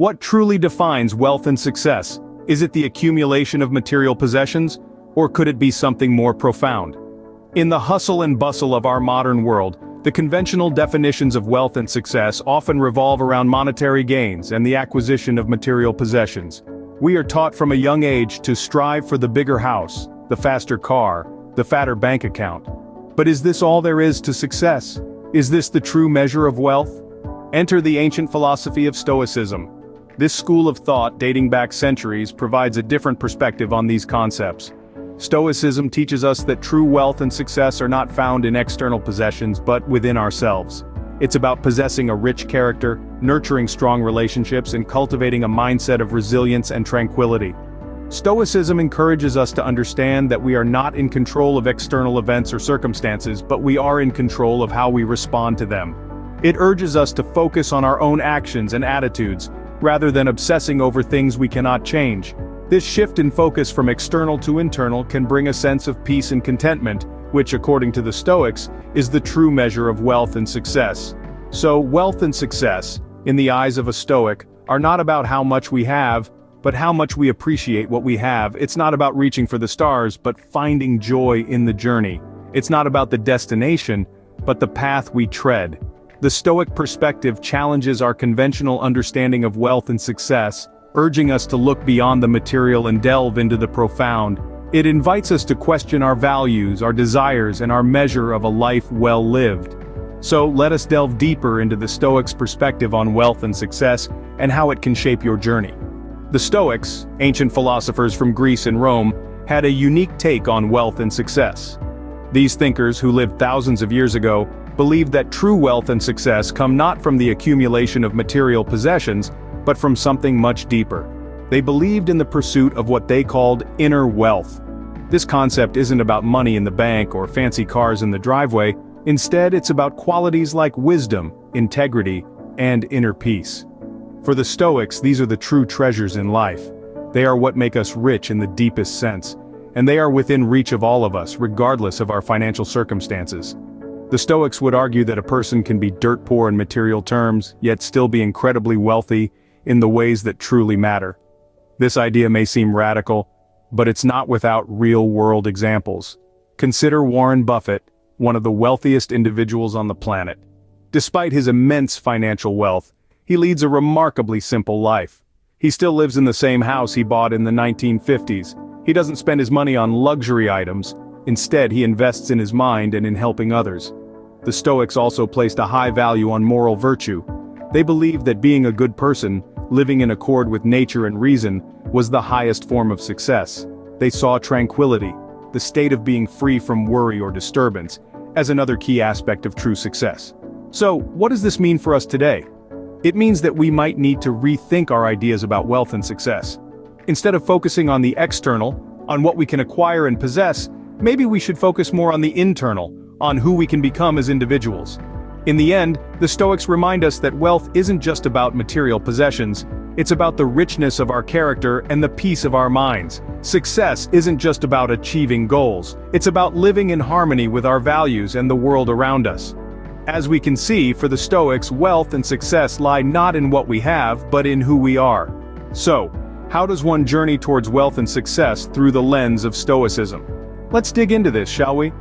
What truly defines wealth and success? Is it the accumulation of material possessions, or could it be something more profound? In the hustle and bustle of our modern world, the conventional definitions of wealth and success often revolve around monetary gains and the acquisition of material possessions. We are taught from a young age to strive for the bigger house, the faster car, the fatter bank account. But is this all there is to success? Is this the true measure of wealth? Enter the ancient philosophy of Stoicism. This school of thought, dating back centuries, provides a different perspective on these concepts. Stoicism teaches us that true wealth and success are not found in external possessions but within ourselves. It's about possessing a rich character, nurturing strong relationships, and cultivating a mindset of resilience and tranquility. Stoicism encourages us to understand that we are not in control of external events or circumstances, but we are in control of how we respond to them. It urges us to focus on our own actions and attitudes, rather than obsessing over things we cannot change. This shift in focus from external to internal can bring a sense of peace and contentment, which, according to the Stoics, is the true measure of wealth and success. So, wealth and success, in the eyes of a Stoic, are not about how much we have, but how much we appreciate what we have. It's not about reaching for the stars, but finding joy in the journey. It's not about the destination, but the path we tread. The Stoic perspective challenges our conventional understanding of wealth and success, urging us to look beyond the material and delve into the profound. It invites us to question our values, our desires, and our measure of a life well lived. So let us delve deeper into the Stoics' perspective on wealth and success, and how it can shape your journey. The Stoics, ancient philosophers from Greece and Rome, had a unique take on wealth and success. These thinkers, who lived thousands of years ago, believed that true wealth and success come not from the accumulation of material possessions, but from something much deeper. They believed in the pursuit of what they called inner wealth. This concept isn't about money in the bank or fancy cars in the driveway. Instead, it's about qualities like wisdom, integrity, and inner peace. For the Stoics, these are the true treasures in life. They are what make us rich in the deepest sense, and they are within reach of all of us, regardless of our financial circumstances. The Stoics would argue that a person can be dirt poor in material terms, yet still be incredibly wealthy in the ways that truly matter. This idea may seem radical, but it's not without real-world examples. Consider Warren Buffett, one of the wealthiest individuals on the planet. Despite his immense financial wealth, he leads a remarkably simple life. He still lives in the same house he bought in the 1950s. He doesn't spend his money on luxury items. Instead, he invests in his mind and in helping others. The Stoics also placed a high value on moral virtue. They believed that being a good person, living in accord with nature and reason, was the highest form of success. They saw tranquility, the state of being free from worry or disturbance, as another key aspect of true success. So, what does this mean for us today? It means that we might need to rethink our ideas about wealth and success. Instead of focusing on the external, on what we can acquire and possess, maybe we should focus more on the internal, on who we can become as individuals. In the end, the Stoics remind us that wealth isn't just about material possessions, it's about the richness of our character and the peace of our minds. Success isn't just about achieving goals, it's about living in harmony with our values and the world around us. As we can see, for the Stoics, wealth and success lie not in what we have, but in who we are. So, how does one journey towards wealth and success through the lens of Stoicism? Let's dig into this, shall we?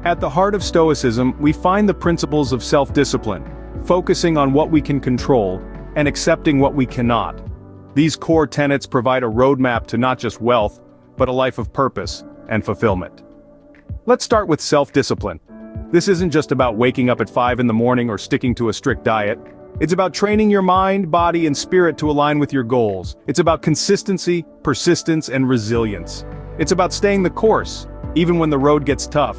At the heart of Stoicism, we find the principles of self-discipline, focusing on what we can control, and accepting what we cannot. These core tenets provide a roadmap to not just wealth, but a life of purpose and fulfillment. Let's start with self-discipline. This isn't just about waking up at 5 in the morning or sticking to a strict diet. It's about training your mind, body, and spirit to align with your goals. It's about consistency, persistence, and resilience. It's about staying the course, even when the road gets tough.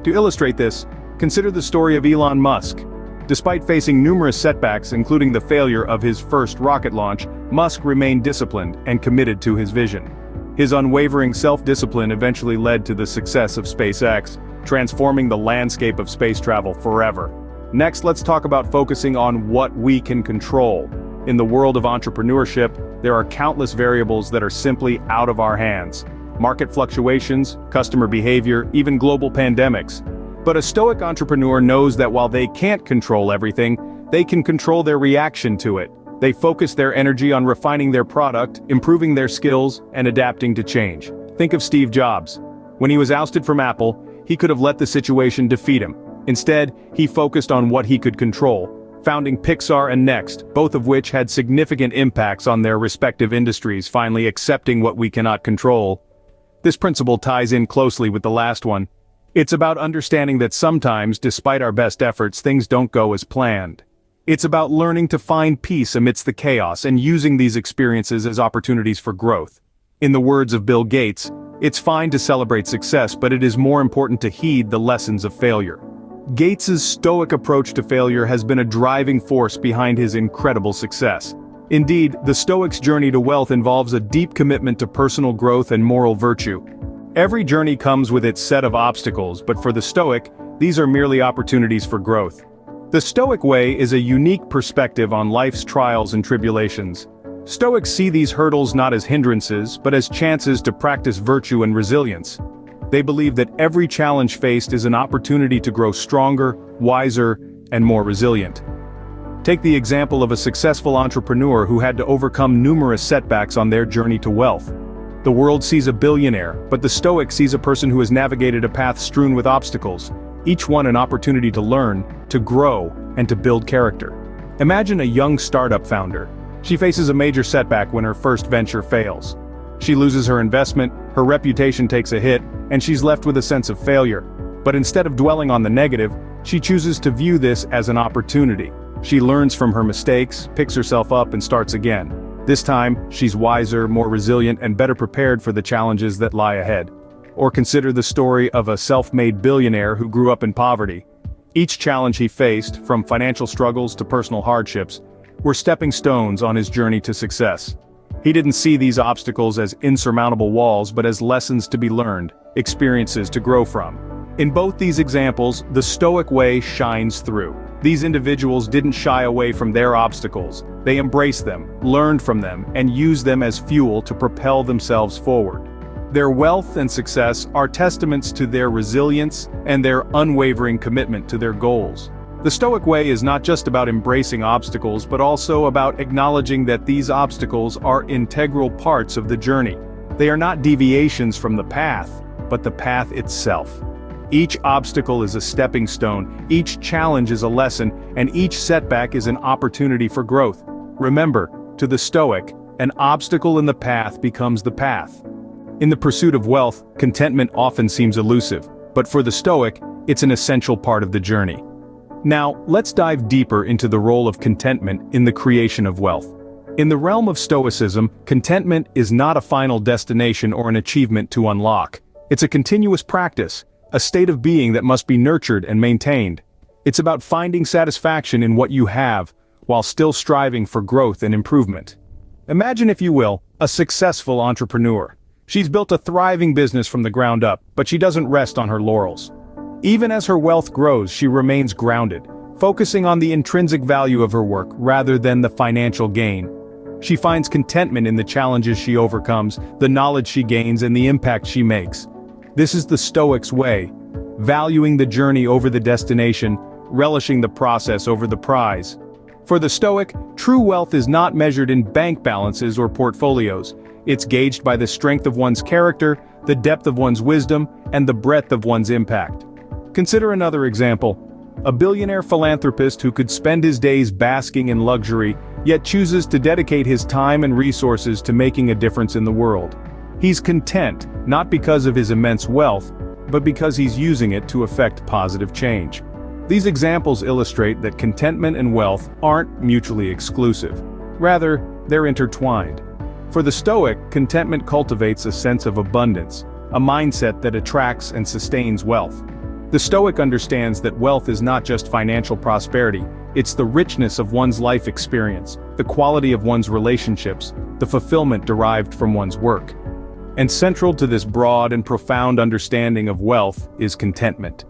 To illustrate this, consider the story of Elon Musk. Despite facing numerous setbacks, including the failure of his first rocket launch, Musk remained disciplined and committed to his vision. His unwavering self-discipline eventually led to the success of SpaceX, transforming the landscape of space travel forever. Next, let's talk about focusing on what we can control. In the world of entrepreneurship, there are countless variables that are simply out of our hands. Market fluctuations, customer behavior, even global pandemics. But a Stoic entrepreneur knows that while they can't control everything, they can control their reaction to it. They focus their energy on refining their product, improving their skills, and adapting to change. Think of Steve Jobs. When he was ousted from Apple, he could have let the situation defeat him. Instead, he focused on what he could control, founding Pixar and Next, both of which had significant impacts on their respective industries, finally accepting what we cannot control. This principle ties in closely with the last one. It's about understanding that sometimes, despite our best efforts, things don't go as planned. It's about learning to find peace amidst the chaos and using these experiences as opportunities for growth. In the words of Bill Gates, it's fine to celebrate success, but it is more important to heed the lessons of failure. Gates's stoic approach to failure has been a driving force behind his incredible success. Indeed, the Stoic's journey to wealth involves a deep commitment to personal growth and moral virtue. Every journey comes with its set of obstacles, but for the Stoic, these are merely opportunities for growth. The Stoic way is a unique perspective on life's trials and tribulations. Stoics see these hurdles not as hindrances, but as chances to practice virtue and resilience. They believe that every challenge faced is an opportunity to grow stronger, wiser, and more resilient. Take the example of a successful entrepreneur who had to overcome numerous setbacks on their journey to wealth. The world sees a billionaire, but the Stoic sees a person who has navigated a path strewn with obstacles, each one an opportunity to learn, to grow, and to build character. Imagine a young startup founder. She faces a major setback when her first venture fails. She loses her investment, her reputation takes a hit, and she's left with a sense of failure. But instead of dwelling on the negative, she chooses to view this as an opportunity. She learns from her mistakes, picks herself up, and starts again. This time, she's wiser, more resilient, and better prepared for the challenges that lie ahead. Or consider the story of a self-made billionaire who grew up in poverty. Each challenge he faced, from financial struggles to personal hardships, were stepping stones on his journey to success. He didn't see these obstacles as insurmountable walls, but as lessons to be learned, experiences to grow from. In both these examples, the Stoic way shines through. These individuals didn't shy away from their obstacles. They embraced them, learned from them, and used them as fuel to propel themselves forward. Their wealth and success are testaments to their resilience and their unwavering commitment to their goals. The Stoic way is not just about embracing obstacles, but also about acknowledging that these obstacles are integral parts of the journey. They are not deviations from the path, but the path itself. Each obstacle is a stepping stone, each challenge is a lesson, and each setback is an opportunity for growth. Remember, to the Stoic, an obstacle in the path becomes the path. In the pursuit of wealth, contentment often seems elusive, but for the Stoic, it's an essential part of the journey. Now, let's dive deeper into the role of contentment in the creation of wealth. In the realm of Stoicism, contentment is not a final destination or an achievement to unlock. It's a continuous practice, a state of being that must be nurtured and maintained. It's about finding satisfaction in what you have, while still striving for growth and improvement. Imagine, if you will, a successful entrepreneur. She's built a thriving business from the ground up, but she doesn't rest on her laurels. Even as her wealth grows, she remains grounded, focusing on the intrinsic value of her work rather than the financial gain. She finds contentment in the challenges she overcomes, the knowledge she gains, and the impact she makes. This is the Stoic's way, valuing the journey over the destination, relishing the process over the prize. For the Stoic, true wealth is not measured in bank balances or portfolios. It's gauged by the strength of one's character, the depth of one's wisdom, and the breadth of one's impact. Consider another example. A billionaire philanthropist who could spend his days basking in luxury, yet chooses to dedicate his time and resources to making a difference in the world. He's content, not because of his immense wealth, but because he's using it to effect positive change. These examples illustrate that contentment and wealth aren't mutually exclusive. Rather, they're intertwined. For the Stoic, contentment cultivates a sense of abundance, a mindset that attracts and sustains wealth. The Stoic understands that wealth is not just financial prosperity, it's the richness of one's life experience, the quality of one's relationships, the fulfillment derived from one's work. And central to this broad and profound understanding of wealth is contentment.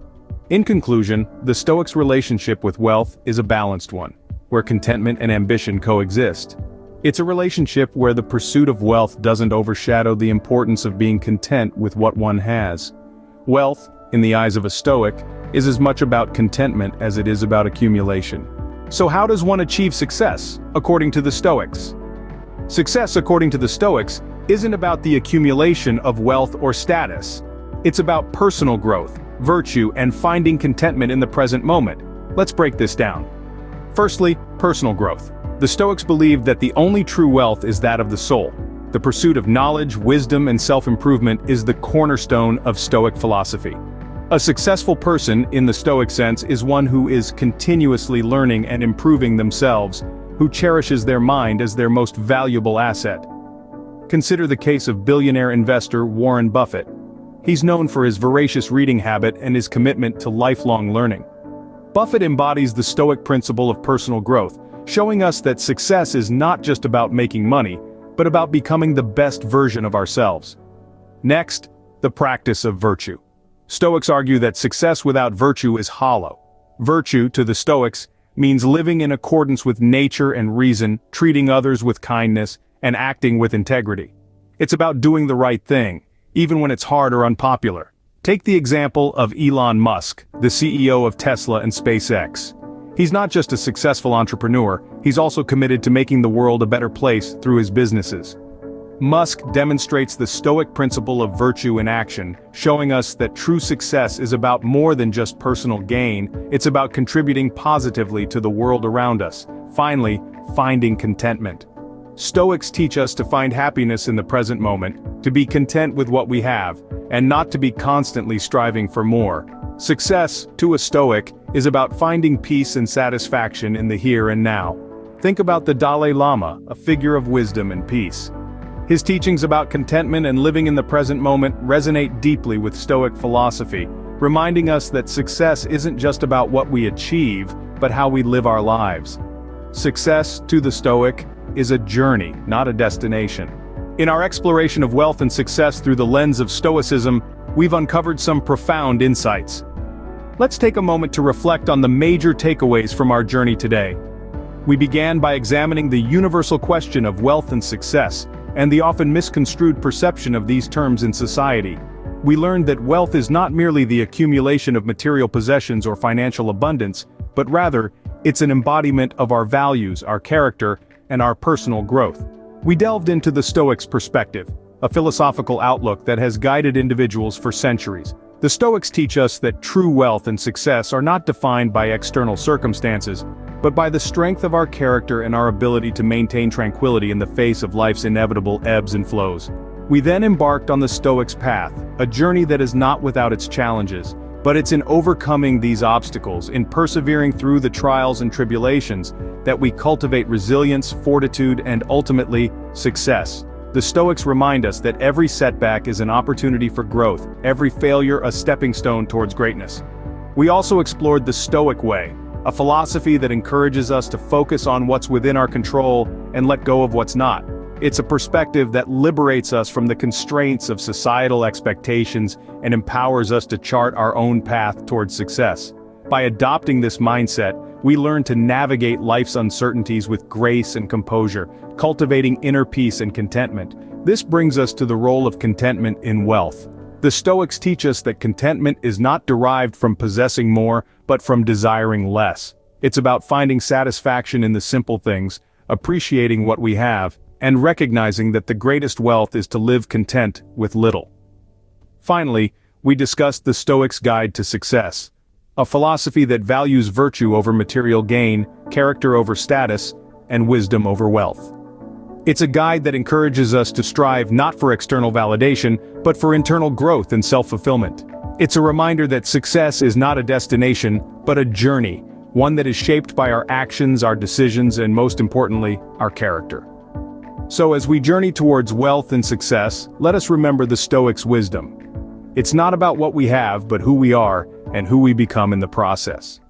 In conclusion, the Stoic's relationship with wealth is a balanced one, where contentment and ambition coexist. It's a relationship where the pursuit of wealth doesn't overshadow the importance of being content with what one has. Wealth, in the eyes of a Stoic, is as much about contentment as it is about accumulation. So how does one achieve success, according to the Stoics? Success, according to the Stoics, isn't about the accumulation of wealth or status. It's about personal growth, virtue, and finding contentment in the present moment. Let's break this down. Firstly, personal growth. The Stoics believed that the only true wealth is that of the soul. The pursuit of knowledge, wisdom, and self-improvement is the cornerstone of Stoic philosophy. A successful person, in the Stoic sense, is one who is continuously learning and improving themselves, who cherishes their mind as their most valuable asset. Consider the case of billionaire investor Warren Buffett. He's known for his voracious reading habit and his commitment to lifelong learning. Buffett embodies the Stoic principle of personal growth, showing us that success is not just about making money, but about becoming the best version of ourselves. Next, the practice of virtue. Stoics argue that success without virtue is hollow. Virtue, to the Stoics, means living in accordance with nature and reason, treating others with kindness, and acting with integrity. It's about doing the right thing, even when it's hard or unpopular. Take the example of Elon Musk, the CEO of Tesla and SpaceX. He's not just a successful entrepreneur, he's also committed to making the world a better place through his businesses. Musk demonstrates the Stoic principle of virtue in action, showing us that true success is about more than just personal gain, it's about contributing positively to the world around us. Finally, finding contentment. Stoics teach us to find happiness in the present moment, to be content with what we have, and not to be constantly striving for more. Success, to a Stoic, is about finding peace and satisfaction in the here and now. Think about the Dalai Lama, a figure of wisdom and peace. His teachings about contentment and living in the present moment resonate deeply with Stoic philosophy, reminding us that success isn't just about what we achieve, but how we live our lives. Success, to the Stoic, is a journey, not a destination. In our exploration of wealth and success through the lens of Stoicism, we've uncovered some profound insights. Let's take a moment to reflect on the major takeaways from our journey today. We began by examining the universal question of wealth and success, and the often misconstrued perception of these terms in society. We learned that wealth is not merely the accumulation of material possessions or financial abundance, but rather, it's an embodiment of our values, our character, and our personal growth. We delved into the Stoics' perspective, a philosophical outlook that has guided individuals for centuries. The Stoics teach us that true wealth and success are not defined by external circumstances, but by the strength of our character and our ability to maintain tranquility in the face of life's inevitable ebbs and flows. We then embarked on the Stoics' path, a journey that is not without its challenges, but it's in overcoming these obstacles, in persevering through the trials and tribulations, that we cultivate resilience, fortitude, and ultimately, success. The Stoics remind us that every setback is an opportunity for growth, every failure a stepping stone towards greatness. We also explored the Stoic way, a philosophy that encourages us to focus on what's within our control and let go of what's not. It's a perspective that liberates us from the constraints of societal expectations and empowers us to chart our own path towards success. By adopting this mindset, we learn to navigate life's uncertainties with grace and composure, cultivating inner peace and contentment. This brings us to the role of contentment in wealth. The Stoics teach us that contentment is not derived from possessing more, but from desiring less. It's about finding satisfaction in the simple things, appreciating what we have, and recognizing that the greatest wealth is to live content with little. Finally, we discussed the Stoics' Guide to Success, a philosophy that values virtue over material gain, character over status, and wisdom over wealth. It's a guide that encourages us to strive not for external validation, but for internal growth and self-fulfillment. It's a reminder that success is not a destination, but a journey, one that is shaped by our actions, our decisions, and most importantly, our character. So as we journey towards wealth and success, let us remember the Stoics' wisdom. It's not about what we have, but who we are, and who we become in the process.